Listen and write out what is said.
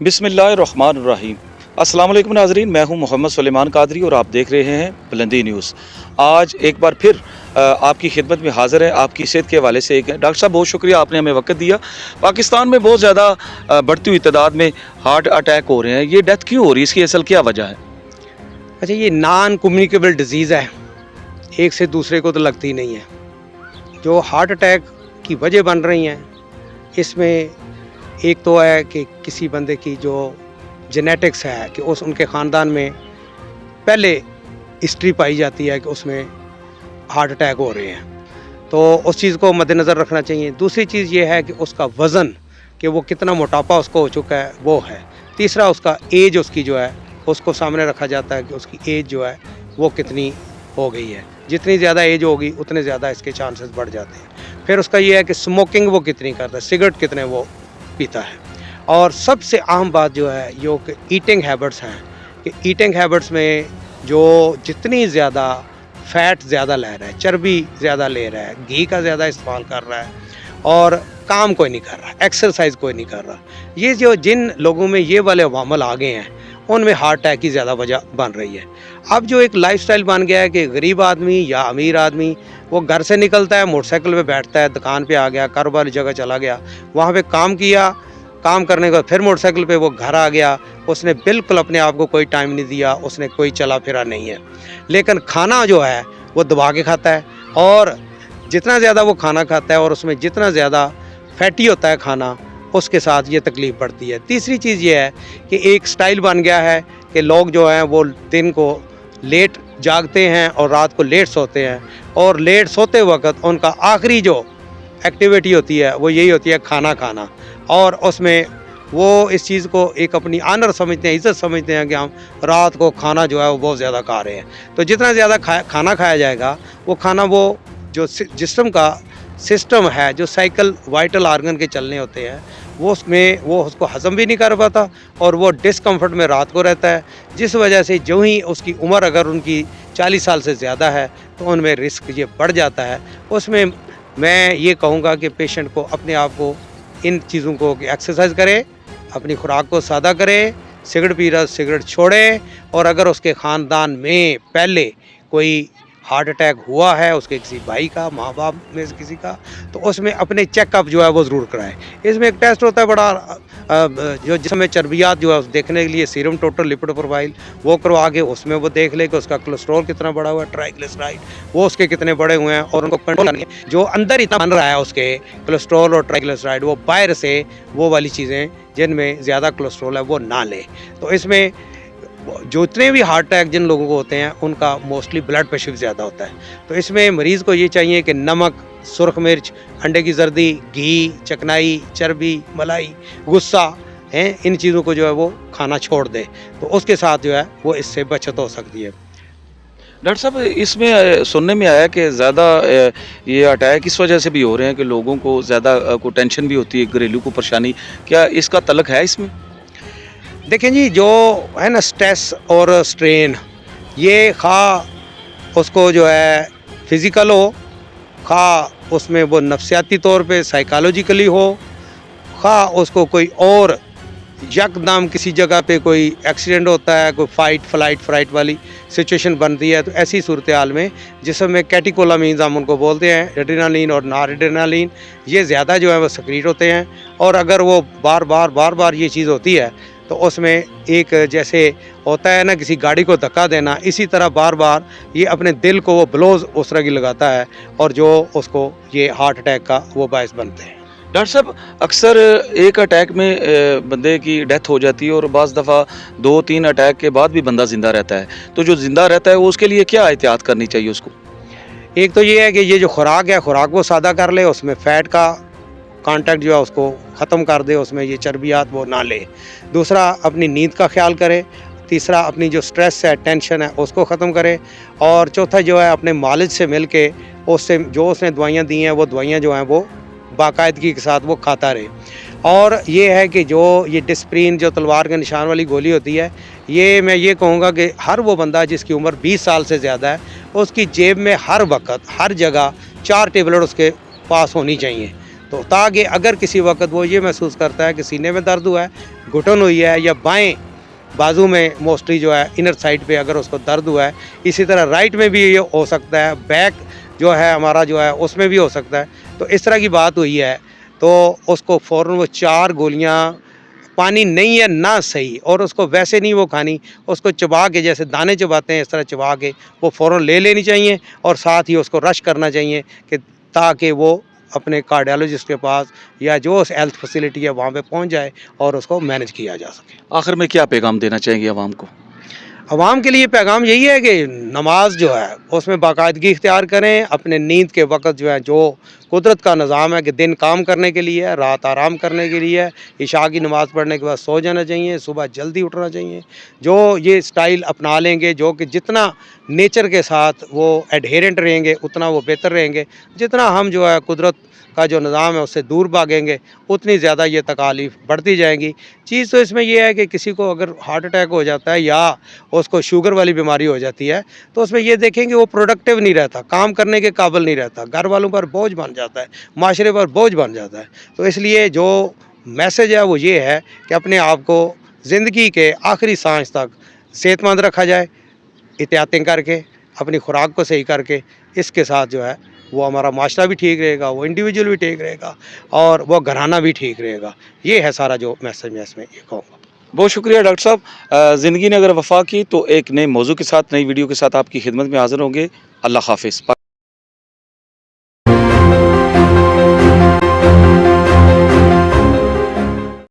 बिस्मिल्लाहिर्रहमानिर्रहीम। अस्सलाम वालेकुम नाज़रीन, मैं हूं मोहम्मद सुलेमान कादरी और आप देख रहे हैं बुलंदी न्यूज़। आज एक बार फिर आपकी खिदमत में हाज़िर है आपकी सेहत के हवाले से। एक डॉक्टर साहब, बहुत शुक्रिया आपने हमें वक़्त दिया। पाकिस्तान में बहुत ज़्यादा बढ़ती हुई तादाद में हार्ट अटैक हो रहे हैं, ये डेथ क्यों हो रही है, इसकी असल क्या वजह है? अच्छा, ये नॉन कम्युनिकेबल डिजीज़ है, एक से दूसरे को तो लगती नहीं है। जो हार्ट अटैक की वजह बन रही हैं, इसमें एक तो है कि किसी बंदे की जो जेनेटिक्स है कि उनके ख़ानदान में पहले हिस्ट्री पाई जाती है कि उसमें हार्ट अटैक हो रहे हैं, तो उस चीज़ को मद्देनज़र रखना चाहिए। दूसरी चीज़ ये है कि उसका वज़न, कि वो कितना मोटापा उसको हो चुका है, वो है। तीसरा उसका एज, उसकी जो है उसको सामने रखा जाता है कि उसकी एज जो है वो कितनी हो गई है। जितनी ज़्यादा एज होगी उतने ज़्यादा इसके चांसेस बढ़ जाते हैं। फिर उसका ये है कि स्मोकिंग वो कितनी करता है, सिगरेट कितने वो पीता है। और सबसे अहम बात जो है यो कि ईटिंग हैबिट्स हैं, कि ईटिंग हैबिट्स में जो जितनी ज़्यादा फ़ैट ज़्यादा ले रहा है, चर्बी ज़्यादा ले रहा है, घी का ज़्यादा इस्तेमाल कर रहा है और काम कोई नहीं कर रहा, एक्सरसाइज कोई नहीं कर रहा, ये जो जिन लोगों में ये वाले अवामल आ गए हैं उनमें हार्ट अटैक की ज़्यादा वजह बन रही है। अब जो एक लाइफस्टाइल बन गया है कि गरीब आदमी या अमीर आदमी वो घर से निकलता है, मोटरसाइकिल पे बैठता है, दुकान पे आ गया, कारोबार वाली जगह चला गया, वहाँ पे काम किया, काम करने के बाद फिर मोटरसाइकिल पे वो घर आ गया, उसने बिल्कुल अपने आप को कोई टाइम नहीं दिया, उसने कोई चला फिरा नहीं है। लेकिन खाना जो है वो दबा के खाता है, और जितना ज़्यादा वो खाना खाता है और उसमें जितना ज़्यादा फैटी होता है खाना, उसके साथ ये तकलीफ़ बढ़ती है। तीसरी चीज़ ये है कि एक स्टाइल बन गया है कि लोग जो हैं वो दिन को लेट जागते हैं और रात को लेट सोते हैं, और लेट सोते वक्त उनका आखिरी जो एक्टिविटी होती है वो यही होती है खाना खाना, और उसमें वो इस चीज़ को एक अपनी आनर समझते हैं, इज़्ज़त समझते हैं कि हम रात को खाना जो है वो बहुत ज़्यादा खा रहे हैं। तो जितना ज़्यादा खाना खाया जाएगा, वो खाना वो जो जिस्म का सिस्टम है, जो साइकिल वाइटल आर्गन के चलने होते हैं, वो उसमें वो उसको हज़म भी नहीं कर पाता और वो डिस्कम्फर्ट में रात को रहता है, जिस वजह से जो ही उसकी उम्र अगर उनकी 40 साल से ज़्यादा है तो उनमें रिस्क ये बढ़ जाता है। उसमें मैं ये कहूँगा कि पेशेंट को अपने आप को इन चीज़ों को एक्सरसाइज करे, अपनी खुराक को सादा करे, सिगरेट पी रहा सिगरेट छोड़े, और अगर उसके ख़ानदान में पहले कोई हार्ट अटैक हुआ है, उसके किसी भाई का, माँ बाप में से किसी का, तो उसमें अपने चेकअप जो है वो ज़रूर कराएं। इसमें एक टेस्ट होता है बड़ा जो जिसमें चर्बियात जो है उस देखने के लिए सीरम टोटल लिपिड प्रोफाइल वो करवा के उसमें वो देख ले कि उसका कोलेस्ट्रॉल कितना बढ़ा हुआ है, ट्राइग्लिसराइड वो उसके कितने बढ़े हुए हैं, और उनको कंट्रोल करनी है। जो अंदर इतना बन रहा है उसके कोलेस्ट्रॉल और ट्राइग्लिसराइड, वो बाहर से वो वाली चीज़ें जिनमें ज़्यादा कोलेस्ट्रॉल है वो ना लें। तो इसमें जितने भी हार्ट अटैक जिन लोगों को होते हैं उनका मोस्टली ब्लड प्रेशर ज़्यादा होता है। तो इसमें मरीज़ को ये चाहिए कि नमक, सुरख मिर्च, अंडे की जर्दी, घी, चकनाई, चर्बी, मलाई, गुस्सा हैं, इन चीज़ों को जो है वो खाना छोड़ दे, तो उसके साथ जो है वो इससे बचत हो सकती है। डॉक्टर साहब, इसमें सुनने में आया कि ज़्यादा ये अटैक इस वजह से भी हो रहे हैं कि लोगों को ज़्यादा को टेंशन भी होती है, घरेलू को परेशानी, क्या इसका तल्लुक़ है इसमें? देखें जी, जो है ना स्ट्रेस और स्ट्रेन, ये खा उसको जो है फिज़िकल हो, खा उसमें वो नफ्सियाती तौर पे साइकोलॉजिकली हो, खा उसको कोई और यकदम किसी जगह पे कोई एक्सीडेंट होता है, कोई फाइट फ्लाइट वाली सिचुएशन बनती है, तो ऐसी सूरत हाल में जिसमें कैटेकोलामीन्स हम उनको बोलते हैं, एड्रेनालिन और नॉरएड्रेनालिन, ये ज़्यादा जो है वो सक्रिएट होते हैं, और अगर वो बार बार ये चीज़ होती है तो उसमें एक जैसे होता है ना किसी गाड़ी को धक्का देना, इसी तरह बार बार ये अपने दिल को वो ब्लोज उस तरह की लगाता है, और जो उसको ये हार्ट अटैक का वो बायस बनते हैं। डॉक्टर साहब, अक्सर एक अटैक में बंदे की डेथ हो जाती है और बाज़ दफ़ा 2-3 अटैक के बाद भी बंदा ज़िंदा रहता है, तो जो ज़िंदा रहता है वो उसके लिए क्या एहतियात करनी चाहिए उसको? एक तो ये है कि ये जो खुराक है, खुराक वो सादा कर ले, उसमें फ़ैट का कांटेक्ट जो है उसको ख़त्म कर दे, उसमें ये चर्बियात वो ना ले। दूसरा, अपनी नींद का ख्याल करे। तीसरा, अपनी जो स्ट्रेस है, टेंशन है, उसको ख़त्म करे। और चौथा जो है, अपने मालिज से मिल के उससे जो उसने दवाइयाँ दी हैं वो दवाइयाँ जो हैं वो बाकायदगी के साथ वो खाता रहे। और ये है कि जो ये डिस्प्रिन, जो तलवार के निशान वाली गोली होती है, ये मैं ये कहूँगा कि हर वो बंदा जिसकी उम्र 20 साल से ज़्यादा है, उसकी जेब में हर वक्त हर जगह 4 टेबलेट उसके पास होनी चाहिए, तो ताकि अगर किसी वक्त वो ये महसूस करता है कि सीने में दर्द हुआ है, घुटन हुई है, या बाएं बाजू में मोस्टली जो है इनर साइड पे अगर उसको दर्द हुआ है, इसी तरह राइट में भी ये हो सकता है, बैक जो है हमारा जो है उसमें भी हो सकता है। तो इस तरह की बात हुई है तो उसको फ़ौरन वो 4 गोलियाँ, पानी नहीं है ना सही, और उसको वैसे नहीं वो खानी, उसको चबा के जैसे दाने चबाते हैं इस तरह चबा के वो फ़ौरन ले लेनी चाहिए, और साथ ही उसको रश करना चाहिए कि ताकि वो अपने कार्डियोलॉजिस्ट के पास या जो हेल्थ फैसिलिटी है वहाँ पे पहुँच जाए और उसको मैनेज किया जा सके। आखिर में क्या पैगाम देना चाहेंगे आवाम को? अवाम के लिए पैगाम यही है कि नमाज जो है उसमें बाकायदगी इख्तियार करें, अपने नींद के वक़्त जो है, जो कुदरत का निज़ाम है कि दिन काम करने के लिए है, रात आराम करने के लिए है, इशा की नमाज़ पढ़ने के बाद सो जाना चाहिए, सुबह जल्दी उठना चाहिए। जो ये स्टाइल अपना लेंगे, जो कि जितना नेचर के साथ वो एडहेरेंट रहेंगे उतना वो बेहतर रहेंगे। जितना हम जो है कुदरत का जो निज़ाम है उससे दूर भागेंगे उतनी ज़्यादा ये तकालीफ बढ़ती जाएंगी। चीज़ तो इसमें यह है कि किसी को अगर हार्ट अटैक हो जाता है या उसको शुगर वाली बीमारी हो जाती है तो उसमें ये देखेंगे वो प्रोडक्टिव नहीं रहता, काम करने के काबिल नहीं रहता, घर वालों पर बोझ बन जाता है, माशरे पर बोझ बन जाता है। तो इसलिए जो मैसेज है वो ये है कि अपने आप को ज़िंदगी के आखिरी सांस तक सेहतमंद रखा जाए, एहतियातें करके, अपनी खुराक को सही करके। इसके साथ जो है वो हमारा माशरा भी ठीक रहेगा, वो इंडिविजुअल भी ठीक रहेगा और वो घराना भी ठीक रहेगा। ये है सारा जो मैसेज मैं इसमें ये कहूँगा। बहुत शुक्रिया डॉक्टर साहब। ज़िंदगी ने अगर वफ़ा की तो एक नए मौजू के साथ, नई वीडियो के साथ आपकी खिदमत में हाज़िर होंगे। अल्लाह हाफ़िज़।